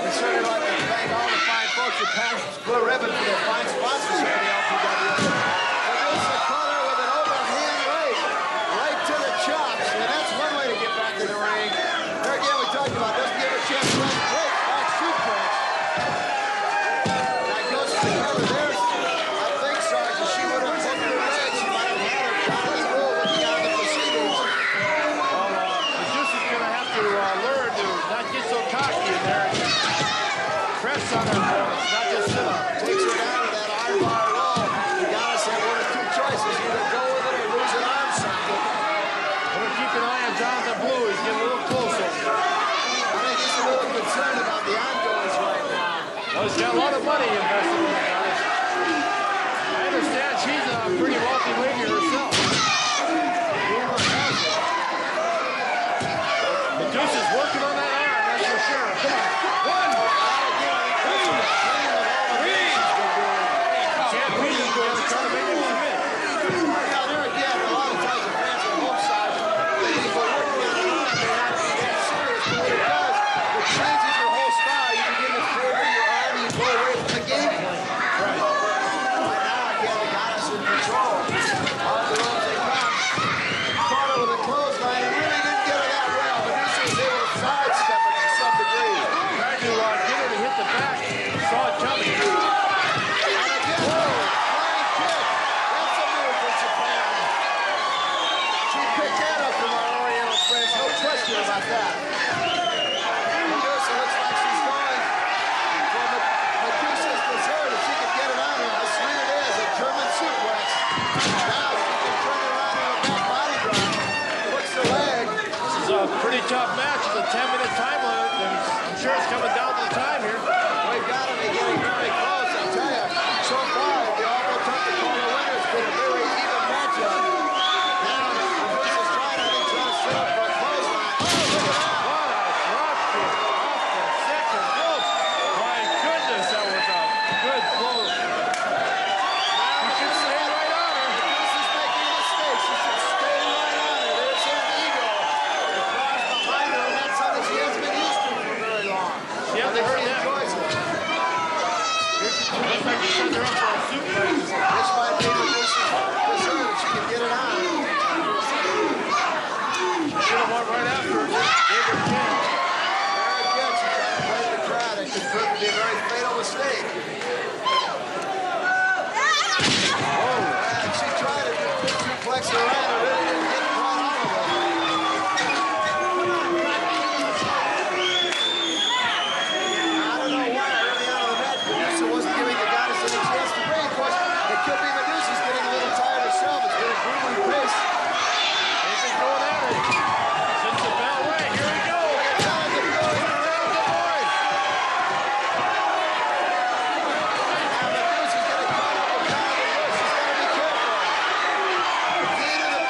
And certainly like to thank all the fine folks at Patrick's Blue Ribbon for their fine sponsorship of the LPWA. Medusa caught her with an overhand right to the chops, and that's one way to get back in the ring. There again, we talked about doesn't give her a chance to run quick, back suplex. That goes to the cover there. I think, Sarge, if she would have hooked her leg, she might have had her down the road looking out the proceedings. Medusa's going to have to learn to not get so cocky in there. Press on her opponents, not just sit on her. Takes her down to that arm bar roll. You gotta have one of two choices. Either go with it or lose an arm socket. We're keep an eye on Jonathan Blue. He's getting a little closer. I think he's a little concerned about the ongoings right now. Well, he's got a lot of money invested in that guy. I understand she's a pretty wealthy lady herself. Medusa's working on that arm, that's for sure. Come on. One. Can't beat him, trying to make him submit. Now, there again, a lot of times the fans on both sides, they think we're working on an arm, may not be that serious, but what it does, it changes your whole style. You begin to favor your arm, you go away from the game plan. Right. But now, again, the Goddess in control. On the ropes they come. Caught her with a clothesline and really didn't get her that well. Medusa was able to sidestep it to some degree. Tried to get her to hit the back. Saw it coming. And again, flying kick. That's a move from Japan. She picked that up from our Oriental friends, no question about that. Medusa looks like she's going for Medusa's dessert. If she can get it on her, how sweet it is, a German suplex. Now she can turn it around in a back body drop. Hooks the leg. This is a pretty tough match. It's a 10-minute time limit, and I'm sure it's coming down to the time here. We've got to be getting very close, I tell you. So far, the awful tough to call the winner. It's been a very even matchup. Now, Medusa's trying to set up for a clothesline. Oh, look at that. What a drop kick off the second rope. My goodness, that was a good blow. Now you should stay right on her. Medusa's making a mistake. She should stay right on her. There's her ego. The cross behind her, and that's something she hasn't been used to for very long. Yeah, they heard that. Enjoys it. Looks like he's setting her up for a suplex. This might be Medusa's dessert if she can get it on. Should have went right after her. Gave her a chance. Very good. She's trying to play the crowd. It could prove to be a very fatal mistake. And she tried to suplex her around. It really didn't get quite out of her. I don't know why early on in the match, Medusa wasn't giving the Goddess any chance to break. Of course, it could be Medusa's getting a little tired herself. It's been a grueling pace. They've been going at it. Since the bell rang, here we go. Jonathan Blue Around the board. Now Medusa's getting caught up with Jonathan Blue. She's got to be careful. The key to the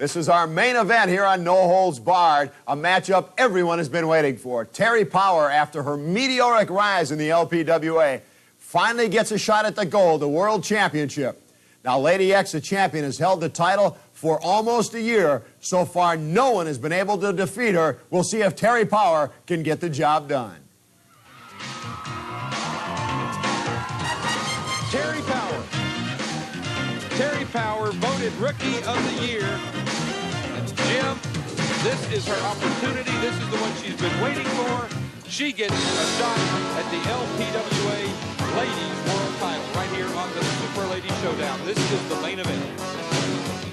This is our main event here on No Holds Barred, a matchup everyone has been waiting for. Terry Power, after her meteoric rise in the LPWA, finally gets a shot at the gold, the World Championship. Now, Lady X, the champion, has held the title for almost a year. So far, no one has been able to defeat her. We'll see if Terry Power can get the job done. Terry Power. Terry Power voted Rookie of the Year. And Jim, this is her opportunity. This is the one she's been waiting for. She gets a shot at the LPWA Ladies World title right here on the Super Lady Showdown. This is the main event.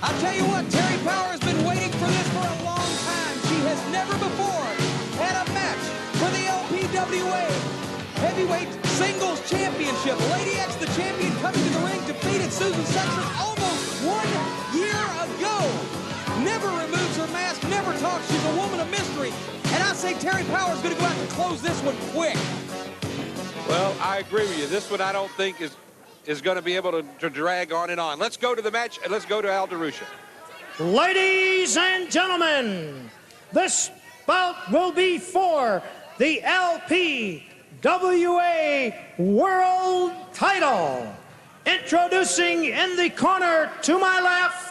I'll tell you what, Terry Power has been waiting for this for a long time. She has never before had a match for the LPWA Heavyweight Singles Championship. Lady X, the champion, coming to the ring, defeated Susan Sexton almost 1 year ago. Never removes her mask, never talks. She's a woman of mystery. And I say Terry Power is going to go out and close this one quick. Well, I agree with you. This one I don't think is going to be able to drag on and on. Let's go to the match, and let's go to Al DeRusha. Ladies and gentlemen, this bout will be for the LPWA World title. Introducing in the corner to my left,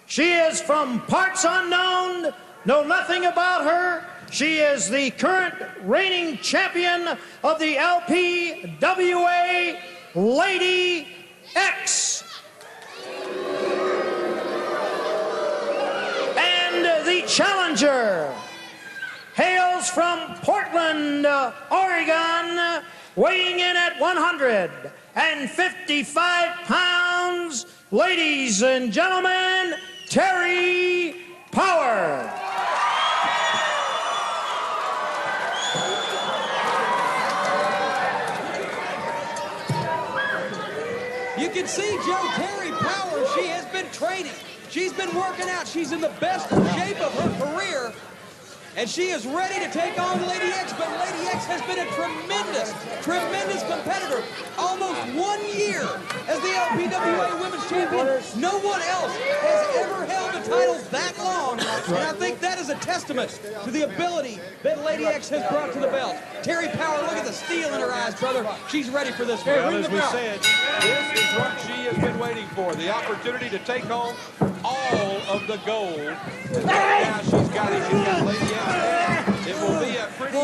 she is from parts unknown, know nothing about her. She is the current reigning champion of the LPWA, Lady X. And the challenger hails from Portland, Oregon, weighing in at 155 pounds. Ladies and gentlemen, Terry Power. You can see, Joe, Terry Power, she has been training. She's been working out. She's in the best shape of her career. And she is ready to take on Lady X, but Lady X has been a tremendous competitor. Almost 1 year as the LPWA Women's Champion. No one else has ever held the title that long. And I think that is a testament to the ability that Lady X has brought to the belt. Terry Power, look at the steel in her eyes, brother. She's ready for this. Well, as we said, this is what she has been waiting for. The opportunity to take home all of the gold. And now she's got it. She's got Lady X. It will be a pretty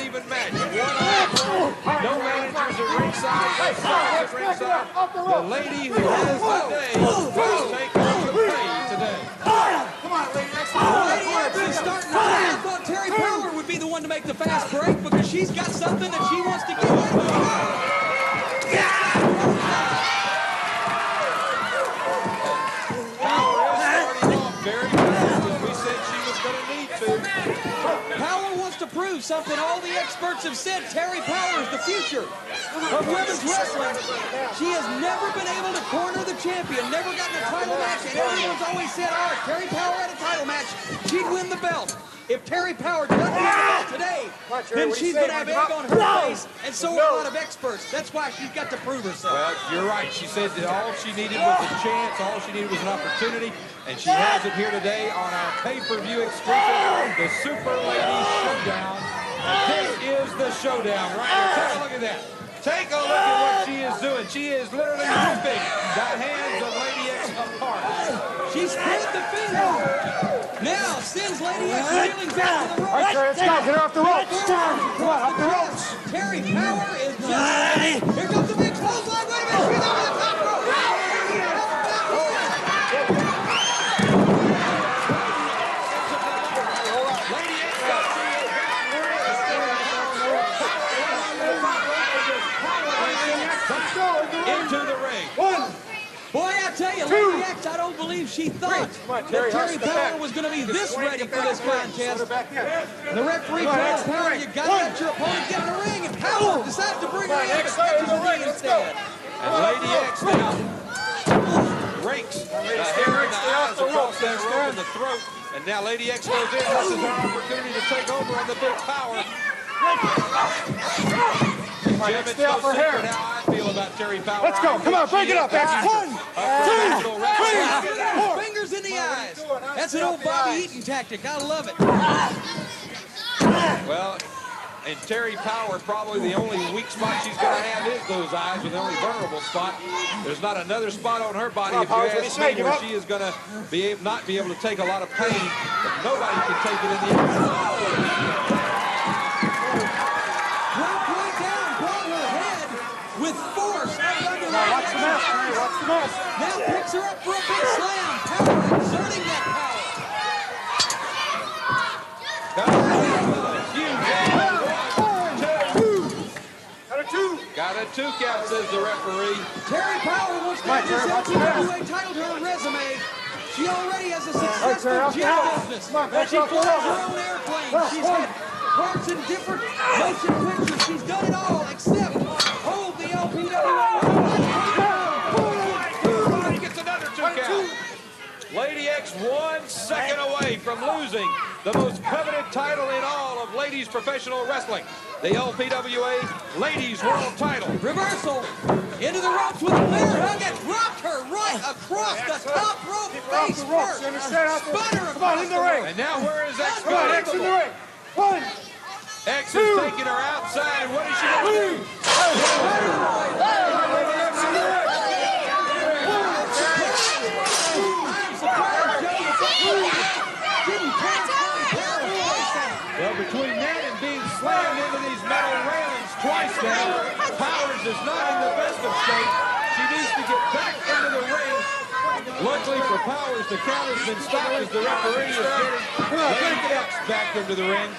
even match. No managers at ringside. At ringside. The lady who has the day will take over the fame today. Come on, Lady X. Lady X is starting to I thought Terry Power would be the one to make the fast break because she's got something that she wants to get away with. Power wants to prove something all the experts have said. Terry Power is the future of women's wrestling. She has never been able to corner the champion, never gotten a title match, and everyone's always said, all right, Terry Power had a title match, she'd win the belt. If Terry Power doesn't win the belt today, then she's going to have egg on her face, and so are a lot of experts. That's why she's got to prove herself. Well, you're right. She said that all she needed was a chance, all she needed was an opportunity, and she has it here today on our pay-per-view exclusive, the Super Ladies Showdown. And this is the showdown right here. Take a look at that. Take a look at what she is doing. She is literally ripping the hands of Lady X apart. She spread the finger. Now sends Lady X feelings out to the ropes. All right, Terry, let's go. Get her off the ropes. Come on, off the ropes. Terry Power is just... Here comes the big clothesline. Wait a minute. She's over the top rope. Into the ring. Boy, I tell you, Lady X, I don't believe she thought that Terry Power was going to be this ready for this contest. The referee tells Power, you got to let your opponent get in the ring, and Power decided to bring her in, but catches the knee instead. And Lady X now rakes the hair and the eyes across that rope and the throat. And now Lady X goes in. This is her opportunity to take over on the big Power. Jim, it's no secret how I feel about Terry Power. Let's go. Come on, break it up, X. 1, 2, 3, 4. Fingers in the eyes. That's an old Bobby Eaton tactic. I love it. Well, and Terry Power, probably the only weak spot she's going to have is those eyes, with the only vulnerable spot. There's not another spot on her body, if you ask me, where she is going to not be able to take a lot of pain, but nobody can take it in the air. Drop right down, brought her head with force up under the Watch the mess, watch the mess. Now picks her up for a big slam. Power exerting that power. Got a 2 count, says the referee. Terry Power wants to add this LPWA title to her resume. She already has a successful jet business. She flies her own airplane. She's had parts in different motion pictures. She's done it all except hold the LPWA. He gets another 2 count. Lady X 1 second away from losing the most coveted title in all of ladies professional wrestling. The LPWA Ladies World Title. Reversal into the ropes with a bear hug and dropped her right across the top rope face first. Spun her Come on, in the ring. And now where is X Come on, going? X in the ring. 1, X is taking her outside, and what is she going to do? Well, between that and being slammed into these metal railings twice now, Powers is not in the best of shape. She needs to get back into the ring. Luckily for Powers, the count has been stopped as the referee is getting Lady X back into the ring.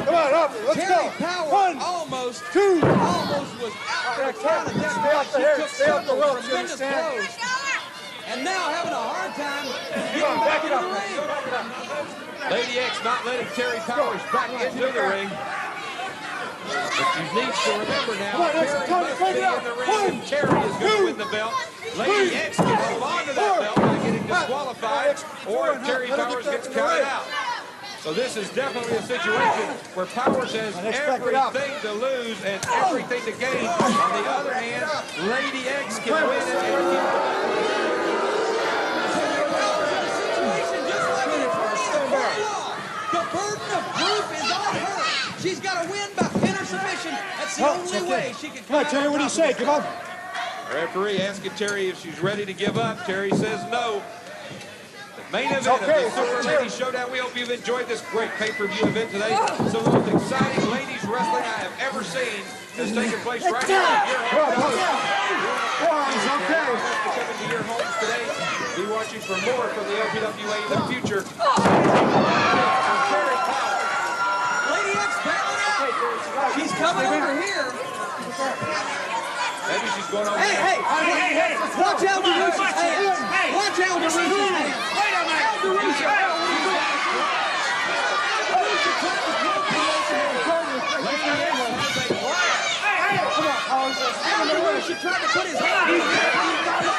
Come on, Aubrey, let's Terry go. Power 1, almost 2. was out of the count at that Stay off the point. hair, She stay off the took ropes, you tremendous understand? blows. And now having a hard time getting Come on, back back it into up. the ring. Lady X not letting Terry Powers back into the ring. But she needs to remember now, Come on, X, Terry Tony, must break be it up. in the ring and Terry is going to win the belt. Lady X can hold on to that belt by getting disqualified, or if Terry Powers gets counted out. So this is definitely a situation where Powers has everything to lose and everything to gain. On the other hand, Lady X can win it and keep The burden of proof is on her. She's got to win by pin or submission. That's the only way she can come out. Terry, what do you say? Come on. Referee asking Terry if she's ready to give up. Terry says no. The main event of the Super Ladies Showdown. We hope you've enjoyed this great pay-per-view event today. Some of the most exciting ladies wrestling I have ever seen has taken place right now at your home. Coming to your homes today. Be watching for more from the LPWA in the future. Lady X battling out. She's coming over here. Maybe she's going over Hey, there. hey. Watch out for Lucius hands. Watch out for Lucius hands. Wait a She tried to put his hand.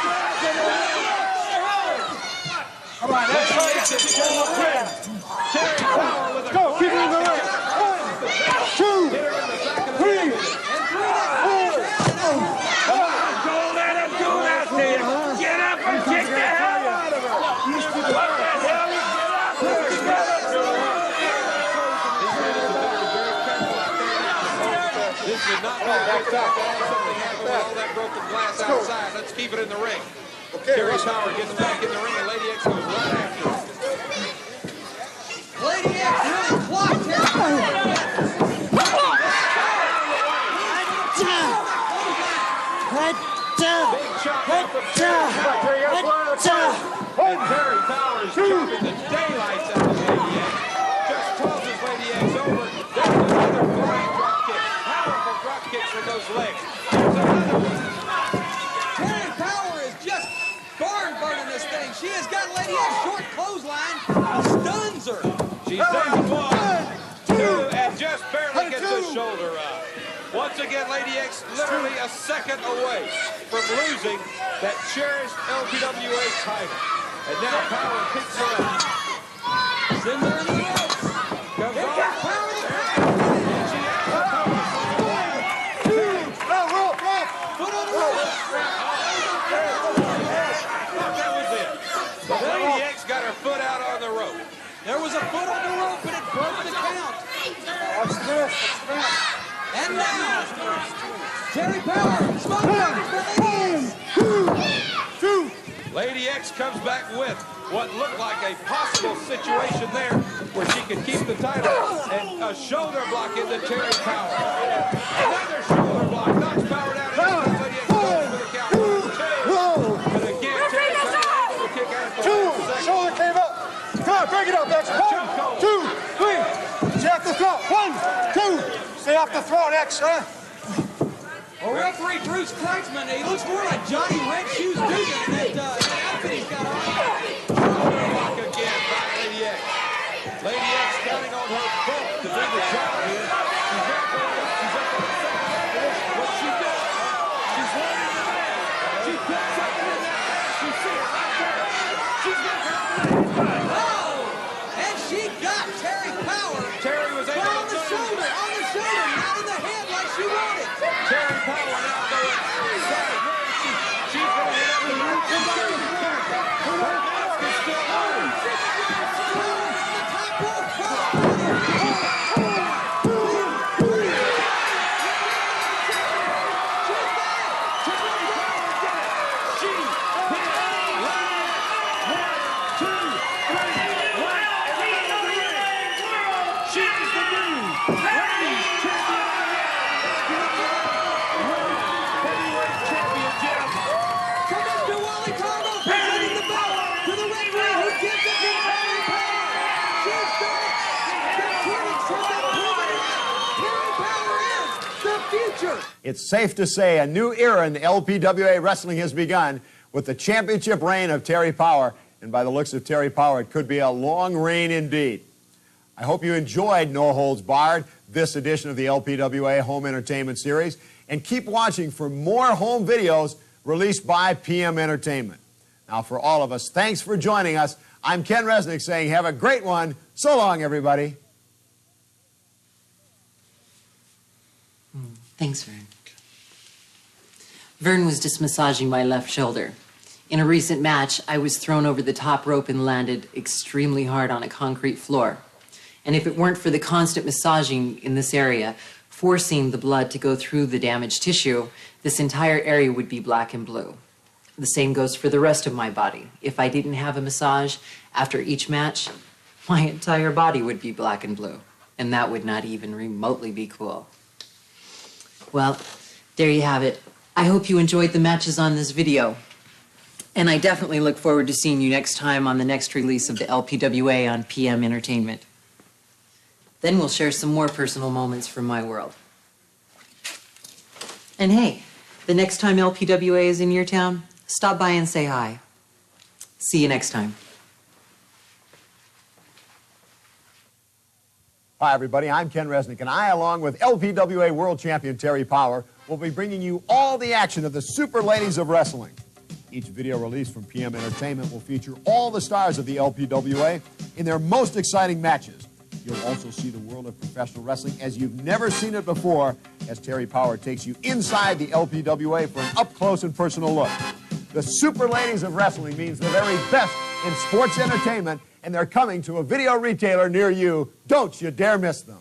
Come on, that's right. Terry Power with a Go, keep it in the ring. 1, 2, 3, 4. Don't let him do that to you. Get up and kick the hell out of her. What the hell? Get up. This would not be a good time to have something happen with all that broken glass outside. Let's keep it in the ring. Terry Power gets back in the ring, and Lady X goes right after her. Lady X really clocked Terry Power. Big shot from Terry Power. And Terry Power is chopping the daylights out of Lady X. Just tosses Lady X over. There's another flying drop kick. Powerful drop kicks from those legs. There's another one. Terry Power is just barn burning this thing. She has got Lady X short clothesline. Stuns her. She's down 1, 2, and just barely gets the shoulder up. Once again, Lady X literally a second away from losing that cherished LPWA title. And now Power picks her up. Sends her in the ropes. Comes Here on. comes Power the Power. And she has the power slam. Foot on the rope. I thought that was it. But Lady X got her foot out on the foot on the rope, and it broke the count. Watch this. And now, Terry Power, smoking for Lady X comes back with what looked like a possible situation there where she could keep the title, and a shoulder block into Terry Power. Another shoulder block knocks Power down. And Lady X goes for the count. 1, 2. But again, Terry Power able to kick out for 2. Shoulder came up. Come on, break it up, X. 1, 2, 3. Stay off the throat. 1, 2. Stay off the throat, X, huh? Well, referee Bruce Kreitzman, he looks more like Johnny Red Shoes Dugan in that outfit he's got on. Shoulder block again by Lady X. Lady X counting on her both to be the child here. She's not going up. She's up on the second. What she does, she's running the man. She puts something in that man. She sees it right there. She's got her. Oh! And she got Terry Power. Terry was able on the shoulder, not in the head like she wanted. Terry Power now going outside. Where is she? She's going to hit up the roof. Her mask is still on. It's safe to say a new era in the LPWA wrestling has begun with the championship reign of Terry Power. And by the looks of Terry Power, it could be a long reign indeed. I hope you enjoyed No Holds Barred, this edition of the LPWA Home Entertainment Series. And keep watching for more home videos released by PM Entertainment. Now, for all of us, thanks for joining us. I'm Ken Resnick saying have a great one. So long, everybody. Thanks, Vern. Vern was just massaging my left shoulder. In a recent match, I was thrown over the top rope and landed extremely hard on a concrete floor. And if it weren't for the constant massaging in this area, forcing the blood to go through the damaged tissue, this entire area would be black and blue. The same goes for the rest of my body. If I didn't have a massage after each match, my entire body would be black and blue. And that would not even remotely be cool. Well, there you have it. I hope you enjoyed the matches on this video. And I definitely look forward to seeing you next time on the next release of the LPWA on PM Entertainment. Then we'll share some more personal moments from my world. And hey, the next time LPWA is in your town, stop by and say hi. See you next time. Hi, everybody. I'm Ken Resnick, and I, along with LPWA World Champion Terry Power, will be bringing you all the action of the Super Ladies of Wrestling. Each video release from PM Entertainment will feature all the stars of the LPWA in their most exciting matches. You'll also see the world of professional wrestling as you've never seen it before, as Terry Power takes you inside the LPWA for an up-close and personal look. The Super Ladies of Wrestling means the very best in sports entertainment, and they're coming to a video retailer near you. Don't you dare miss them.